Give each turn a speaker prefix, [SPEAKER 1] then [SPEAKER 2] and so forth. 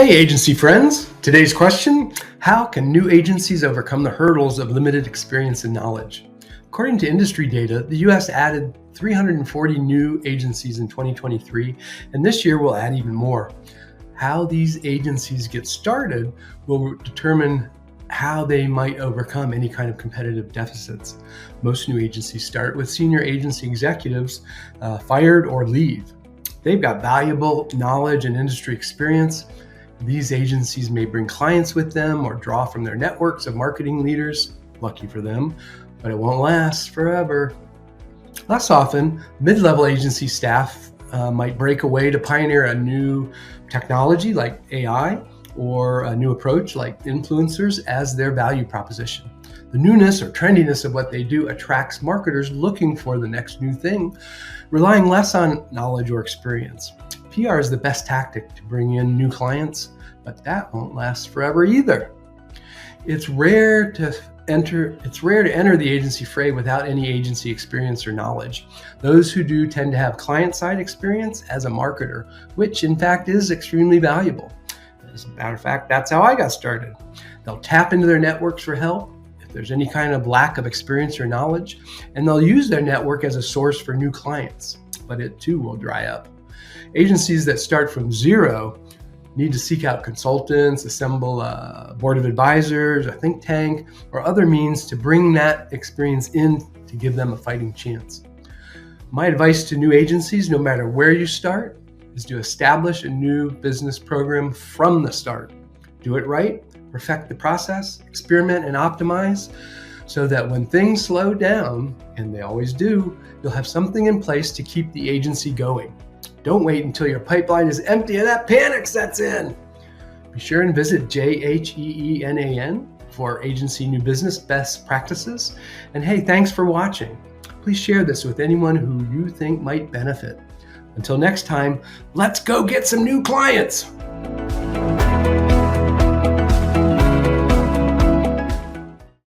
[SPEAKER 1] Hey, agency friends. Today's question: how can new agencies overcome the hurdles of limited experience and knowledge? According to industry data, the U.S. added 340 new agencies in 2023, and this year will add even more. How these agencies get started will determine how they might overcome any kind of competitive deficits. Most new agencies start with senior agency executives fired or leave. They've got valuable knowledge and industry experience. These agencies may bring clients with them or draw from their networks of marketing leaders. Lucky for them, but it won't last forever. Less often, mid-level agency staff might break away to pioneer a new technology like AI or a new approach like influencers as their value proposition. The newness or trendiness of what they do attracts marketers looking for the next new thing, relying less on knowledge or experience. PR is the best tactic to bring in new clients, but that won't last forever either. It's rare to enter the agency fray without any agency experience or knowledge. Those who do tend to have client-side experience as a marketer, which in fact is extremely valuable. As a matter of fact, that's how I got started. They'll tap into their networks for help if there's any kind of lack of experience or knowledge, and they'll use their network as a source for new clients, but it too will dry up. Agencies that start from zero need to seek out consultants, assemble a board of advisors, a think tank, or other means to bring that experience in to give them a fighting chance. My advice to new agencies, no matter where you start, is to establish a new business program from the start. Do it right, perfect the process, experiment and optimize, so that when things slow down, and they always do, you'll have something in place to keep the agency going. Don't wait until your pipeline is empty and that panic sets in. Be sure and visit JHEENAN for agency new business best practices. And hey, thanks for watching. Please share this with anyone who you think might benefit. Until next time, let's go get some new clients.